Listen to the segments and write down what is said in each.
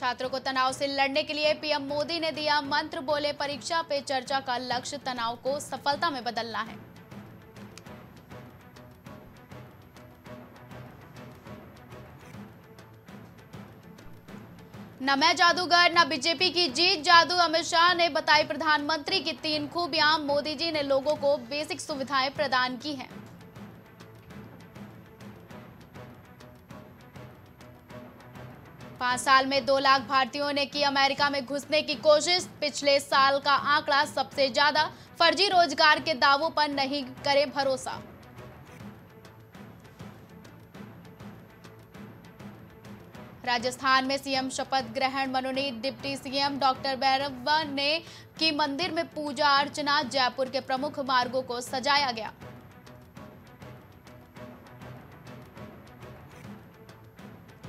छात्रों को तनाव से लड़ने के लिए पीएम मोदी ने दिया मंत्र, बोले परीक्षा पे चर्चा का लक्ष्य तनाव को सफलता में बदलना है। न मैं जादूगर न बीजेपी की जीत जादू, अमित शाह ने बताई प्रधानमंत्री की 3 खूबियां, मोदी जी ने लोगों को बेसिक सुविधाएं प्रदान की हैं। पांच साल में 2 लाख भारतीयों ने की अमेरिका में घुसने की कोशिश, पिछले साल का आंकड़ा सबसे ज्यादा, फर्जी रोजगार के दावों पर नहीं करे भरोसा। राजस्थान में सीएम शपथ ग्रहण, मनोनीत डिप्टी सीएम डॉक्टर भैरवा ने की मंदिर में पूजा अर्चना, जयपुर के प्रमुख मार्गों को सजाया गया।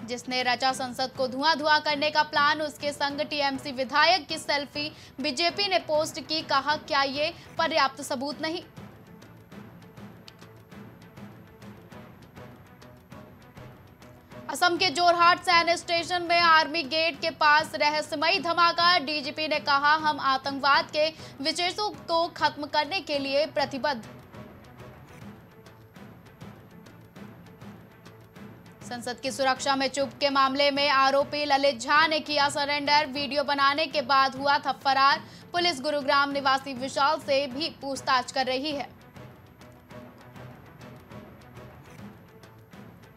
जिसने रचा संसद को धुआं करने का प्लान, उसके संग टीएमसी विधायक की सेल्फी बीजेपी ने पोस्ट की, कहा क्या ये पर्याप्त सबूत नहीं। असम के जोरहाट सैन्य स्टेशन में आर्मी गेट के पास रहस्यमयी धमाका, डीजीपी ने कहा हम आतंकवाद के विशेषों को खत्म करने के लिए प्रतिबद्ध। संसद की सुरक्षा में चुप के मामले में आरोपी ललित झा ने किया सरेंडर, वीडियो बनाने के बाद हुआ था फरार, पुलिस गुरुग्राम निवासी विशाल से भी पूछताछ कर रही है।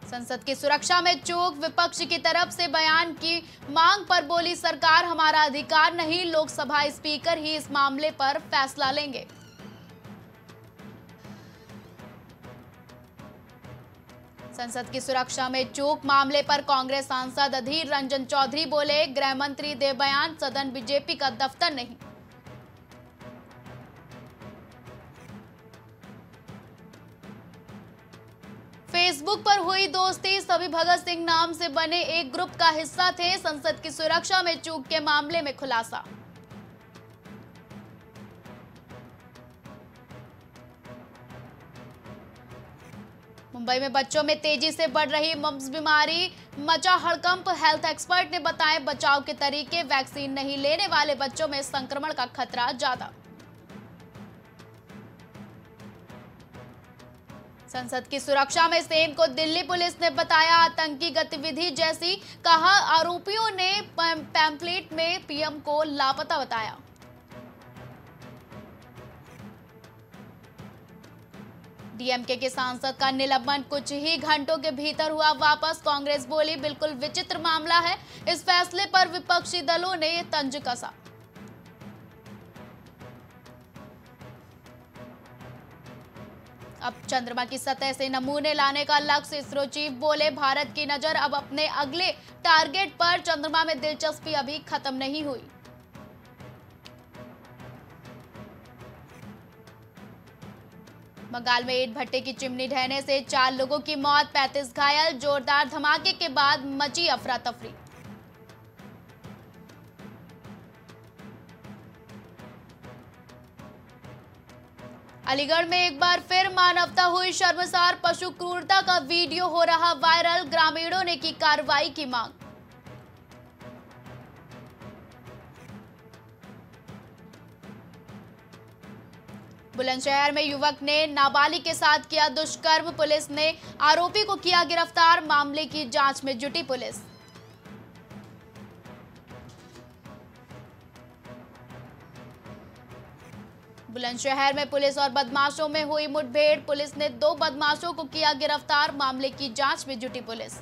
संसद की सुरक्षा में चूक, विपक्ष की तरफ से बयान की मांग पर बोली सरकार हमारा अधिकार नहीं, लोकसभा स्पीकर ही इस मामले पर फैसला लेंगे। संसद की सुरक्षा में चूक मामले पर कांग्रेस सांसद अधीर रंजन चौधरी बोले, गृह मंत्री दे बयान, सदन बीजेपी का दफ्तर नहीं। फेसबुक पर हुई दोस्ती, सभी भगत सिंह नाम से बने एक ग्रुप का हिस्सा थे, संसद की सुरक्षा में चूक के मामले में खुलासा। मुंबई में बच्चों में तेजी से बढ़ रही मम्स बीमारी, मचा हड़कंप, हेल्थ एक्सपर्ट ने बताए बचाव के तरीके, वैक्सीन नहीं लेने वाले बच्चों में संक्रमण का खतरा ज्यादा। संसद की सुरक्षा में सेन को दिल्ली पुलिस ने बताया आतंकी गतिविधि जैसी, कहा आरोपियों ने पैम्फलेट में पीएम को लापता बताया। डीएमके के सांसद का निलंबन कुछ ही घंटों के भीतर हुआ वापस, कांग्रेस बोली बिल्कुल विचित्र मामला है, इस फैसले पर विपक्षी दलों ने तंज कसा। अब चंद्रमा की सतह से नमूने लाने का लक्ष्य, इसरो चीफ बोले भारत की नजर अब अपने अगले टारगेट पर, चंद्रमा में दिलचस्पी अभी खत्म नहीं हुई। बंगाल में ईंट भट्टे की चिमनी ढहने से 4 लोगों की मौत, 35 घायल, जोरदार धमाके के बाद मची अफरा तफरी। अलीगढ़ में एक बार फिर मानवता हुई शर्मसार, पशु क्रूरता का वीडियो हो रहा वायरल, ग्रामीणों ने की कार्रवाई की मांग। बुलंदशहर में युवक ने नाबालिग के साथ किया दुष्कर्म, पुलिस ने आरोपी को किया गिरफ्तार, मामले की जांच में जुटी पुलिस। बुलंदशहर में पुलिस और बदमाशों में हुई मुठभेड़, पुलिस ने 2 बदमाशों को किया गिरफ्तार, मामले की जांच में जुटी पुलिस।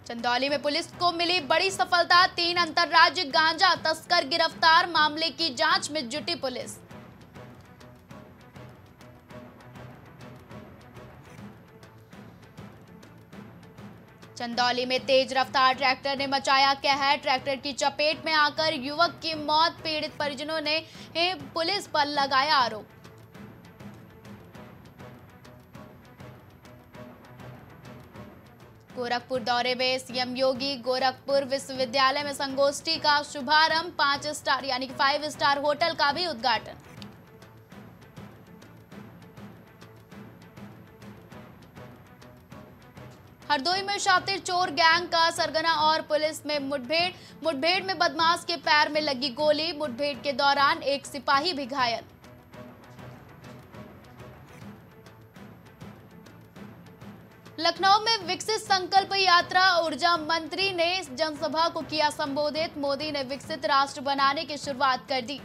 चंदौली में पुलिस को मिली बड़ी सफलता, 3 अंतर्राज्य गांजा तस्कर गिरफ्तार, मामले की जांच में जुटी पुलिस। चंदौली में तेज रफ्तार ट्रैक्टर ने मचाया कहर, ट्रैक्टर की चपेट में आकर युवक की मौत, पीड़ित परिजनों ने पुलिस पर लगाया आरोप। गोरखपुर दौरे में सीएम योगी, गोरखपुर विश्वविद्यालय में संगोष्ठी का शुभारंभ, 5 स्टार यानी कि 5 स्टार होटल का भी उद्घाटन। हरदोई में शातिर चोर गैंग का सरगना और पुलिस में मुठभेड़ में बदमाश के पैर में लगी गोली। मुठभेड़ के दौरान एक सिपाही भी घायल। लखनऊ में विकसित संकल्प यात्रा, ऊर्जा मंत्री ने जनसभा को किया संबोधित। मोदी ने विकसित राष्ट्र बनाने की शुरुआत कर दी।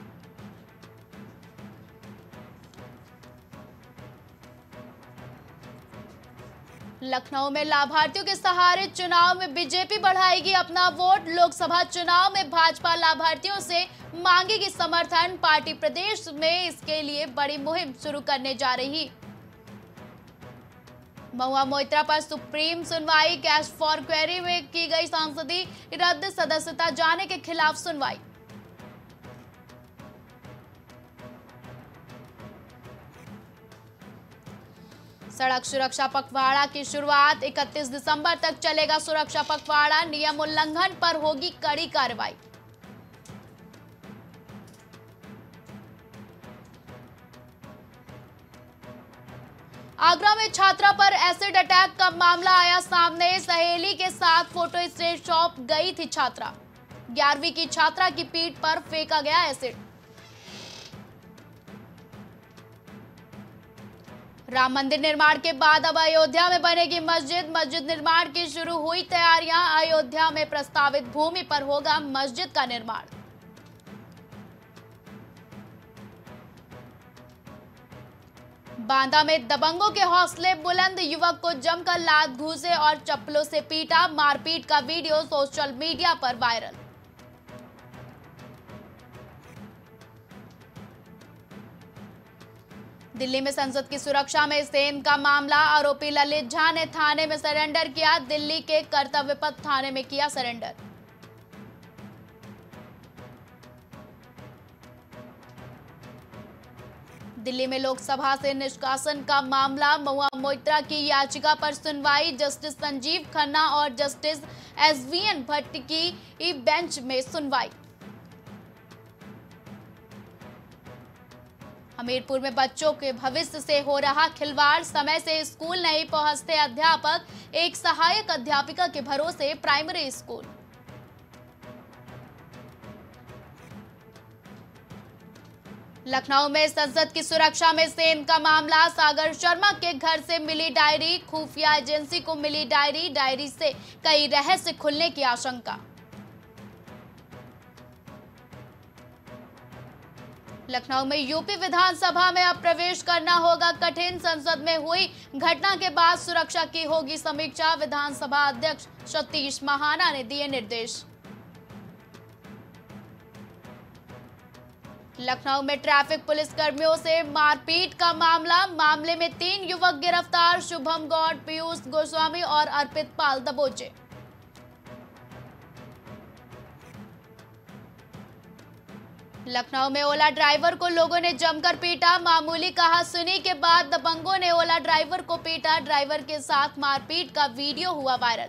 लखनऊ में लाभार्थियों के सहारे चुनाव में बीजेपी बढ़ाएगी अपना वोट। लोकसभा चुनाव में भाजपा लाभार्थियों से मांगेगी समर्थन। पार्टी प्रदेश में इसके लिए बड़ी मुहिम शुरू करने जा रही। महुआ मोइत्रा पर सुप्रीम सुनवाई, कैश फॉर क्वेरी में की गई सांसदीय रद्द, सदस्यता जाने के खिलाफ सुनवाई। सड़क सुरक्षा पखवाड़ा की शुरुआत, 31 दिसंबर तक चलेगा सुरक्षा पखवाड़ा। नियम उल्लंघन पर होगी कड़ी कार्रवाई। आगरा में छात्रा पर एसिड अटैक का मामला आया सामने। सहेली के साथ फोटो स्टेट शॉप गई थी छात्रा। 11वीं की छात्रा की पीठ पर फेंका गया एसिड। राम मंदिर निर्माण के बाद अब अयोध्या में बनेगी मस्जिद। मस्जिद निर्माण की शुरू हुई तैयारियां। अयोध्या में प्रस्तावित भूमि पर होगा मस्जिद का निर्माण। बांदा में दबंगों के हौसले बुलंद, युवक को जमकर लात घूसे और चप्पलों से पीटा। मारपीट का वीडियो सोशल मीडिया पर वायरल। दिल्ली में संसद की सुरक्षा में सेन का मामला, आरोपी ललित झा ने थाने में सरेंडर किया। दिल्ली के कर्तव्य पथ थाने में किया सरेंडर। दिल्ली में लोकसभा से निष्कासन का मामला, महुआ मोइत्रा की याचिका पर सुनवाई। जस्टिस संजीव खन्ना और जस्टिस एसवीएन भट्ट की बेंच में सुनवाई। हमीरपुर में बच्चों के भविष्य से हो रहा खिलवाड़, समय से स्कूल नहीं पहुंचते अध्यापक। एक सहायक अध्यापिका के भरोसे प्राइमरी स्कूल। लखनऊ में संसद की सुरक्षा में सेन का मामला, सागर शर्मा के घर से मिली डायरी। खुफिया एजेंसी को मिली डायरी। डायरी से कई रहस्य खुलने की आशंका। लखनऊ में यूपी विधानसभा में अब प्रवेश करना होगा कठिन। संसद में हुई घटना के बाद सुरक्षा की होगी समीक्षा। विधानसभा अध्यक्ष सतीश महाना ने दिए निर्देश। लखनऊ में ट्रैफिक पुलिस कर्मियों से मारपीट का मामला, मामले में 3 युवक गिरफ्तार। शुभम गौड़, पीयूष गोस्वामी और अर्पित पाल दबोचे। लखनऊ में ओला ड्राइवर को लोगों ने जमकर पीटा। मामूली कहा सुनी के बाद दबंगों ने ओला ड्राइवर को पीटा। ड्राइवर के साथ मारपीट का वीडियो हुआ वायरल।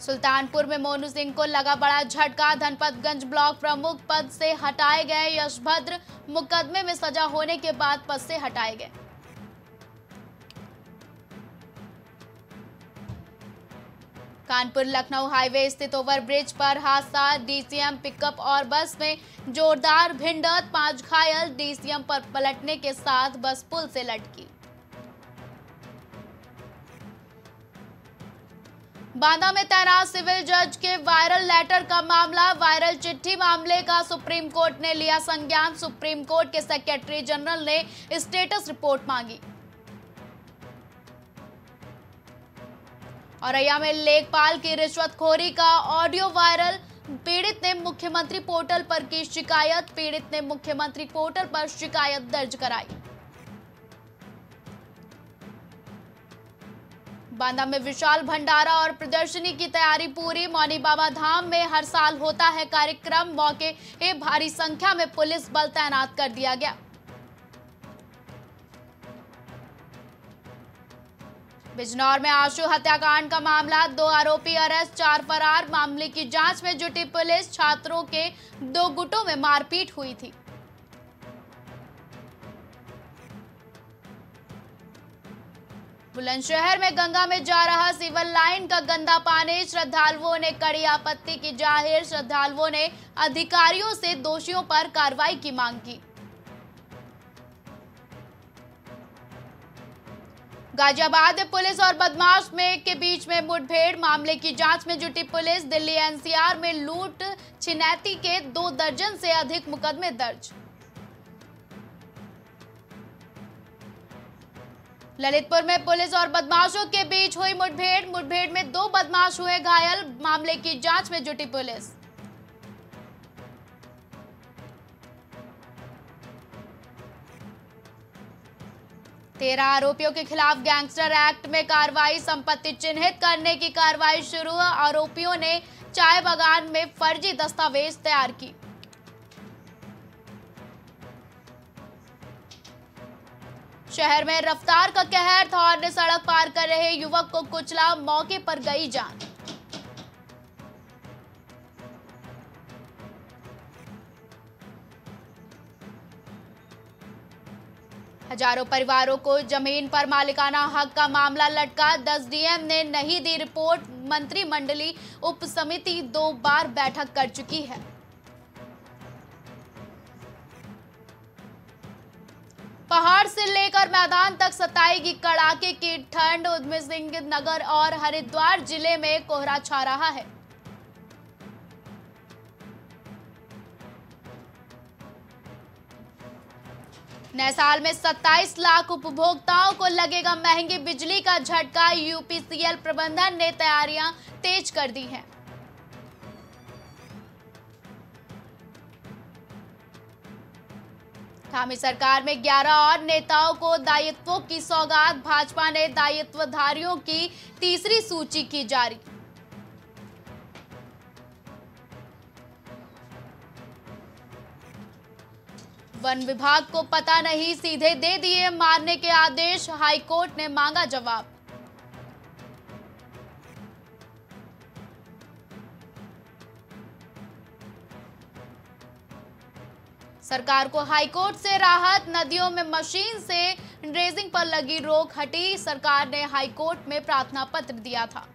सुल्तानपुर में मोनू सिंह को लगा बड़ा झटका। धनपतगंज ब्लॉक प्रमुख पद से हटाए गए यशभद्र। मुकदमे में सजा होने के बाद पद से हटाए गए। कानपुर लखनऊ हाईवे स्थित ओवरब्रिज पर हादसा, डीसीएम पिकअप और बस में जोरदार भिड़ंत, 5 घायल। डीसीएम पर पलटने के साथ बस पुल से लटकी। बांदा में तैनात सिविल जज के वायरल लेटर का मामला, वायरल चिट्ठी मामले का सुप्रीम कोर्ट ने लिया संज्ञान। सुप्रीम कोर्ट के सेक्रेटरी जनरल ने स्टेटस रिपोर्ट मांगी। औरैया में लेखपाल की रिश्वतखोरी का ऑडियो वायरल, पीड़ित ने मुख्यमंत्री पोर्टल पर की शिकायत। पीड़ित ने मुख्यमंत्री पोर्टल पर शिकायत दर्ज कराई। बांदा में विशाल भंडारा और प्रदर्शनी की तैयारी पूरी। मौनी बाबा धाम में हर साल होता है कार्यक्रम। मौके पे भारी संख्या में पुलिस बल तैनात कर दिया गया। बिजनौर में आशु हत्याकांड का मामला, 2 आरोपी अरेस्ट, 4 फरार। मामले की जांच में जुटी पुलिस। छात्रों के 2 गुटों में मारपीट हुई थी। बुलंदशहर में गंगा में जा रहा सीवर लाइन का गंदा पानी, श्रद्धालुओं ने कड़ी आपत्ति की जाहिर। श्रद्धालुओं ने अधिकारियों से दोषियों पर कार्रवाई की मांग की। गाजियाबाद में पुलिस और बदमाश के बीच में मुठभेड़, मामले की जांच में जुटी पुलिस। दिल्ली एनसीआर में लूट छिनैती के 2 दर्जन से अधिक मुकदमे दर्ज। ललितपुर में पुलिस और बदमाशों के बीच हुई मुठभेड़ में 2 बदमाश हुए घायल, मामले की जांच में जुटी पुलिस। तेरह आरोपियों के खिलाफ गैंगस्टर एक्ट में कार्रवाई, संपत्ति चिन्हित करने की कार्रवाई शुरू। आरोपियों ने चाय बागान में फर्जी दस्तावेज तैयार की। शहर में रफ्तार का कहर, थॉर ने सड़क पार कर रहे युवक को कुचला, मौके पर गई जान। हजारों परिवारों को जमीन पर मालिकाना हक का मामला लटका, 10 डीएम ने नहीं दी रिपोर्ट। मंत्रिमंडलीय उप समिति 2 बार बैठक कर चुकी है। पहाड़ से लेकर मैदान तक सताएगी कड़ाके की ठंड। उधम सिंह नगर और हरिद्वार जिले में कोहरा छा रहा है। नए साल में 27 लाख उपभोक्ताओं को लगेगा महंगी बिजली का झटका। यूपीसीएल प्रबंधन ने तैयारियां तेज कर दी हैं। थामी सरकार में 11 और नेताओं को दायित्वों की सौगात। भाजपा ने दायित्वधारियों की तीसरी सूची की जारी। वन विभाग को पता नहीं, सीधे दे दिए मारने के आदेश। हाईकोर्ट ने मांगा जवाब। सरकार को हाईकोर्ट से राहत, नदियों में मशीन से ड्रेजिंग पर लगी रोक हटी। सरकार ने हाईकोर्ट में प्रार्थना पत्र दिया था।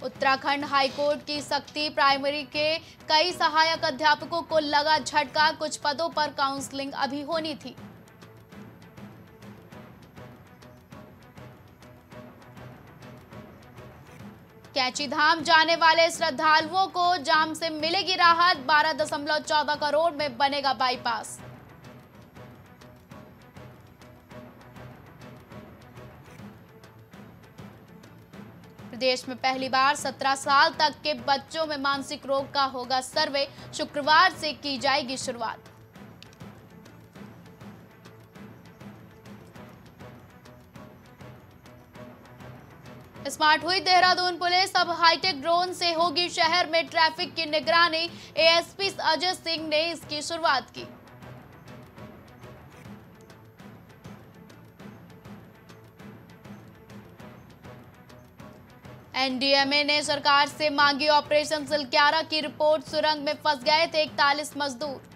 उत्तराखंड हाईकोर्ट की सख्ती, प्राइमरी के कई सहायक अध्यापकों को लगा झटका। कुछ पदों पर काउंसलिंग अभी होनी थी। कैंचीधाम जाने वाले श्रद्धालुओं को जाम से मिलेगी राहत। 12.14 करोड़ में बनेगा बाईपास। प्रदेश में पहली बार 17 साल तक के बच्चों में मानसिक रोग का होगा सर्वे। शुक्रवार से की जाएगी शुरुआत। स्मार्ट हुई देहरादून पुलिस, अब हाईटेक ड्रोन से होगी शहर में ट्रैफिक की निगरानी। एएसपी अजय सिंह ने इसकी शुरुआत की। एनडीएमए ने सरकार से मांगी ऑपरेशन सिलक्यारा की रिपोर्ट। सुरंग में फंस गए थे 41 मजदूर।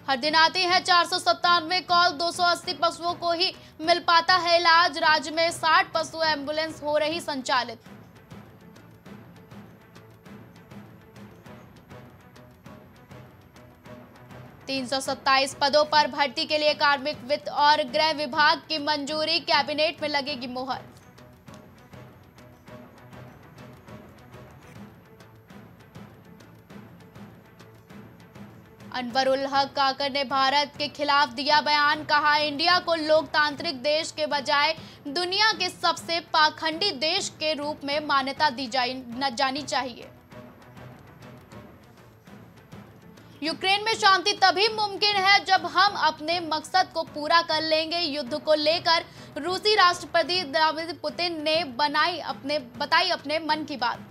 हर दिन आती है 497 कॉल, 280 पशुओं को ही मिल पाता है इलाज। राज्य में 60 पशु एम्बुलेंस हो रही संचालित। तीन 327 पदों पर भर्ती के लिए कार्मिक, वित्त और गृह विभाग की मंजूरी। कैबिनेट में लगेगी मोहर। अनवरुल हक काकर ने भारत के खिलाफ दिया बयान। कहा, इंडिया को लोकतांत्रिक देश के बजाय दुनिया के सबसे पाखंडी देश के रूप में मान्यता दी जानी चाहिए। यूक्रेन में शांति तभी मुमकिन है जब हम अपने मकसद को पूरा कर लेंगे। युद्ध को लेकर रूसी राष्ट्रपति व्लादिमीर पुतिन ने बताई अपने मन की बात।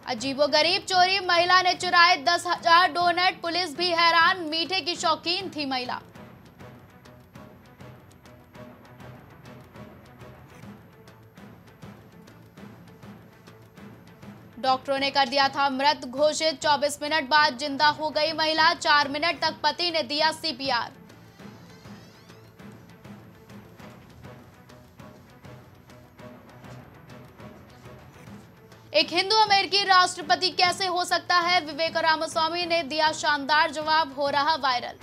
अजीबोगरीब चोरी, महिला ने चुराए 10,000 डोनट। पुलिस भी हैरान, मीठे की शौकीन थी महिला। डॉक्टरों ने कर दिया था मृत घोषित। 24 मिनट बाद जिंदा हो गई महिला। 4 मिनट तक पति ने दिया सीपीआर। एक हिंदू अमेरिकी राष्ट्रपति कैसे हो सकता है? विवेक रामास्वामी ने दिया शानदार जवाब, हो रहा वायरल।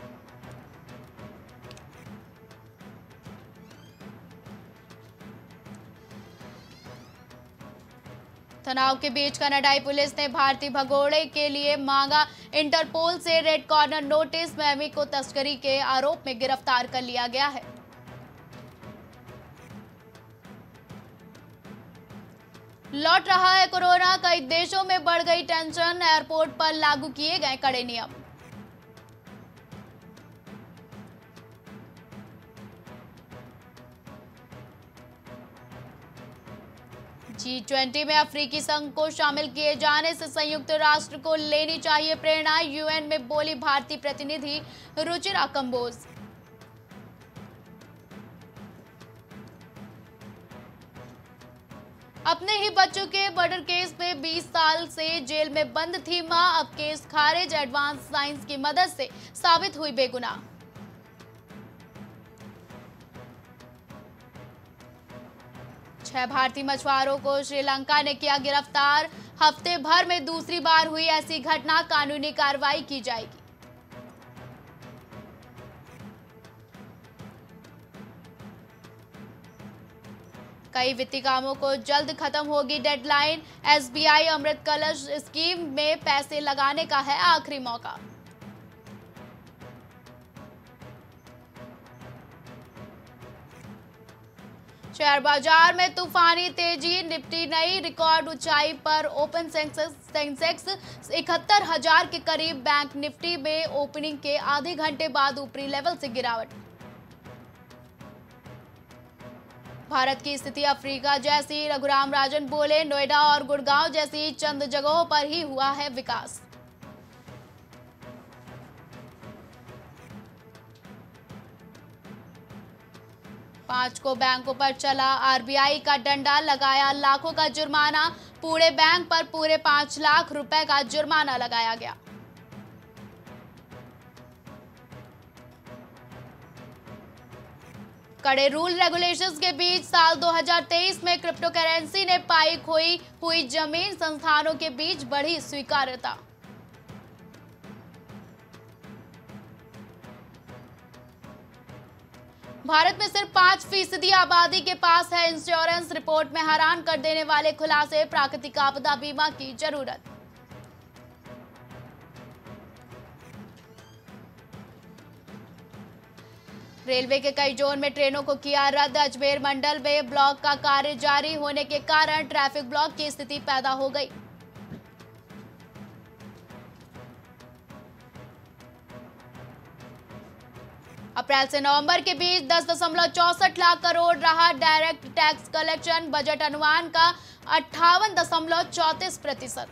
तनाव के बीच कनाडाई पुलिस ने भारतीय भगोड़े के लिए मांगा इंटरपोल से रेड कॉर्नर नोटिस। मैमी को तस्करी के आरोप में गिरफ्तार कर लिया गया है। लौट रहा है कोरोना। कई देशों में बढ़ गई टेंशन। एयरपोर्ट पर लागू किए गए कड़े नियम। G20 में अफ्रीकी संघ को शामिल किए जाने से संयुक्त राष्ट्र को लेनी चाहिए प्रेरणा। यूएन में बोली भारतीय प्रतिनिधि रुचिरा कंबोज। अपने ही बच्चों के मर्डर केस में 20 साल से जेल में बंद थी मां। अब केस खारिज। एडवांस साइंस की मदद से साबित हुई बेगुनाह। छह भारतीय मछुआरों को श्रीलंका ने किया गिरफ्तार। हफ्ते भर में दूसरी बार हुई ऐसी घटना। कानूनी कार्रवाई की जाएगी। कई वित्तीय कामों को जल्द खत्म होगी डेडलाइन। एसबीआई अमृत कलश स्कीम में पैसे लगाने का है आखिरी मौका। शेयर बाजार में तूफानी तेजी। निफ्टी नई रिकॉर्ड ऊंचाई पर। ओपन सेंसेक्स 71,000 के करीब। बैंक निफ्टी में ओपनिंग के आधे घंटे बाद ऊपरी लेवल से गिरावट। भारत की स्थिति अफ्रीका जैसी। रघुराम राजन बोले, नोएडा और गुड़गांव जैसी चंद जगहों पर ही हुआ है विकास। पांच को बैंकों पर चला आरबीआई का डंडा। लगाया लाखों का जुर्माना। पूरे बैंक पर पूरे 5 लाख रुपए का जुर्माना लगाया गया। कड़े रूल रेगुलेशंस के बीच साल 2023 में क्रिप्टो करेंसी ने पाई खोई हुई जमीन। संस्थानों के बीच बढ़ी स्वीकार्यता। भारत में सिर्फ 5% आबादी के पास है इंश्योरेंस। रिपोर्ट में हैरान कर देने वाले खुलासे। प्राकृतिक आपदा बीमा की जरूरत। रेलवे के कई जोन में ट्रेनों को किया रद्द। अजमेर मंडल में ब्लॉक का कार्य जारी होने के कारण ट्रैफिक ब्लॉक की स्थिति पैदा हो गई। अप्रैल से नवंबर के बीच 10.64 लाख करोड़ रहा डायरेक्ट टैक्स कलेक्शन। बजट अनुमान का 58.34%।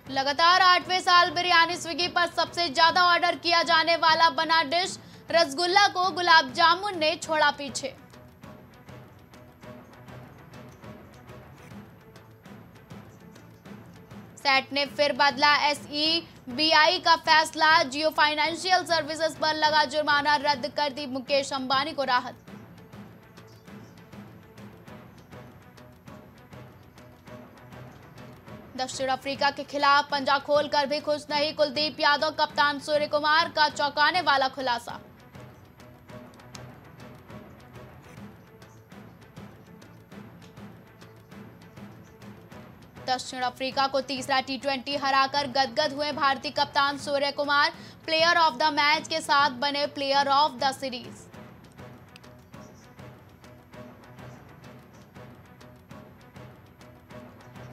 लगातार 8वें साल बिरयानी स्विगी पर सबसे ज्यादा ऑर्डर किया जाने वाला बना डिश। रसगुल्ला को गुलाब जामुन ने छोड़ा पीछे। सेट ने फिर बदला एसईबीआई का फैसला। जियो फाइनेंशियल सर्विसेज पर लगा जुर्माना रद्द कर दी मुकेश अंबानी को राहत। दक्षिण अफ्रीका के खिलाफ पंजा खोलकर भी खुश नहीं कुलदीप यादव। कप्तान सूर्य कुमार का चौंकाने वाला खुलासा। दक्षिण अफ्रीका को तीसरा टी20 हराकर गदगद हुए भारतीय कप्तान Surya Kumar. Player of the match के साथ बने player of the series.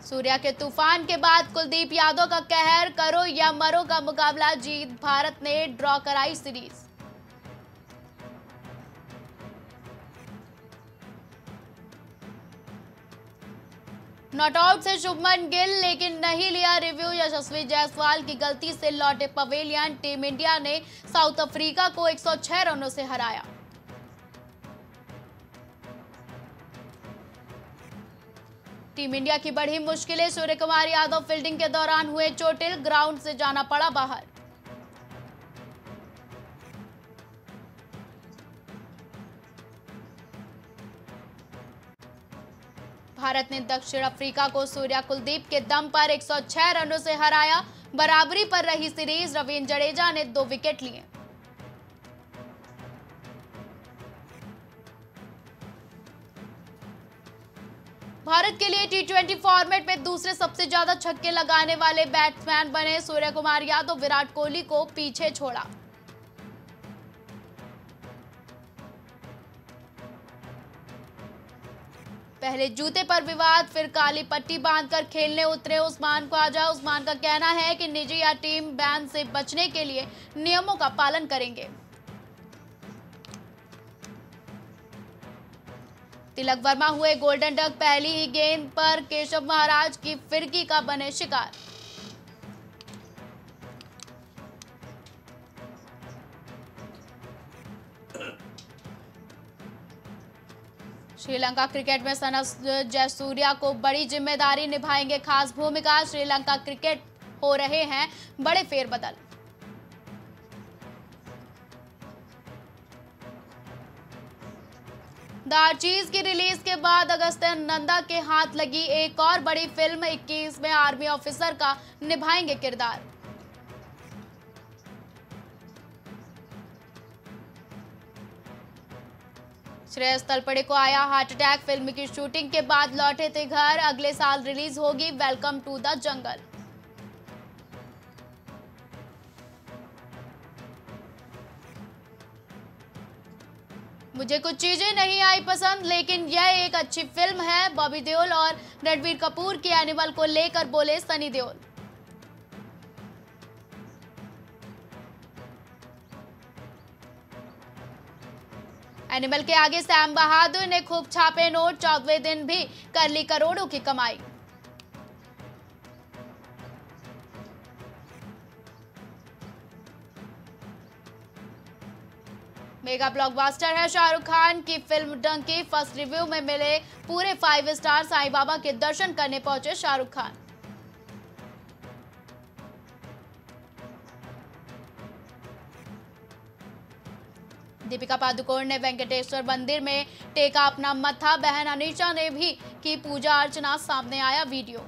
Surya के तूफान के बाद कुलदीप यादव का कहर। करो या मरो का मुकाबला जीत। भारत ने ड्रॉ कराई सीरीज। नॉट आउट से शुभमन गिल, लेकिन नहीं लिया रिव्यू। यशस्वी जायसवाल की गलती से लौटे पवेलियन। टीम इंडिया ने साउथ अफ्रीका को 106 रनों से हराया। टीम इंडिया की बढ़ी मुश्किलें, सूर्य कुमार यादव फील्डिंग के दौरान हुए चोटिल, ग्राउंड से जाना पड़ा बाहर। भारत ने दक्षिण अफ्रीका को सूर्या कुलदीप के दम पर 106 रनों से हराया, बराबरी पर रही सीरीज, रवींद्र जडेजा ने 2 विकेट लिए। भारत के लिए टी20 फॉर्मेट में दूसरे सबसे ज्यादा छक्के लगाने वाले बैट्समैन बने सूर्य कुमार यादव, विराट कोहली को पीछे छोड़ा। पहले जूते पर विवाद, फिर काली पट्टी बांधकर खेलने उतरे उस्मान ख्वाजा। उस्मान का कहना है कि निजी या टीम बैन से बचने के लिए नियमों का पालन करेंगे। तिलक वर्मा हुए गोल्डन डक, पहली ही गेंद पर केशव महाराज की फिरकी का बने शिकार। श्रीलंका क्रिकेट में सनथ जयसूर्या को बड़ी जिम्मेदारी निभाएंगे खास भूमिका। श्रीलंका क्रिकेट हो रहे हैं बड़े फेरबदल। द आर्चीज की रिलीज के बाद अगस्त्य नंदा के हाथ लगी एक और बड़ी फिल्म, 21 में आर्मी ऑफिसर का निभाएंगे किरदार। श्रेयस तलपड़े को आया हार्ट अटैक, फिल्म की शूटिंग के बाद लौटे थे घर। अगले साल रिलीज होगी वेलकम टू द जंगल। मुझे कुछ चीजें नहीं आई पसंद, लेकिन यह एक अच्छी फिल्म है, बॉबी देओल और रणबीर कपूर की एनिमल को लेकर बोले सनी देओल। एनिमल के आगे सैम बहादुर ने खूब छापे नोट, 14वें दिन भी कर ली करोड़ों की कमाई। मेगा ब्लॉकबस्टर है शाहरुख खान की फिल्म डंकी, फर्स्ट रिव्यू में मिले पूरे 5 स्टार, साईं बाबा के दर्शन करने पहुंचे शाहरुख खान। दीपिका पादुकोण ने वेंकटेश्वर मंदिर में टेका अपना मत्था, बहन अनीशा ने भी की पूजा अर्चना, सामने आया वीडियो।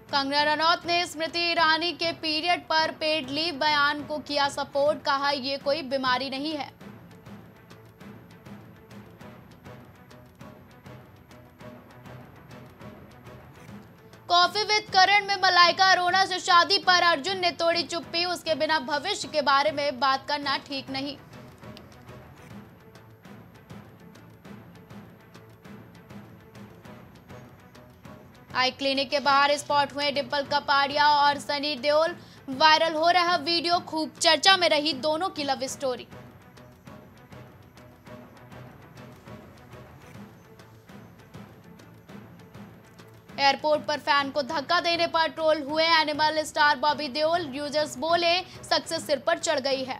कंगना रनौत ने स्मृति ईरानी के पीरियड पर पेड लीव बयान को किया सपोर्ट, कहा ये कोई बीमारी नहीं है। कॉफी विद करण में मलाइका अरोड़ा से शादी पर अर्जुन ने तोड़ी चुप्पी, उसके बिना भविष्य के बारे में बात करना ठीक नहीं। आई क्लिनिक के बाहर स्पॉट हुए डिंपल कपाड़िया और सनी देओल, वायरल हो रहा वीडियो, खूब चर्चा में रही दोनों की लव स्टोरी। एयरपोर्ट पर फैन को धक्का देने पर ट्रोल हुए animal star Bobby Deol, users बोले सक्सेस सिर पर चढ़ गई है।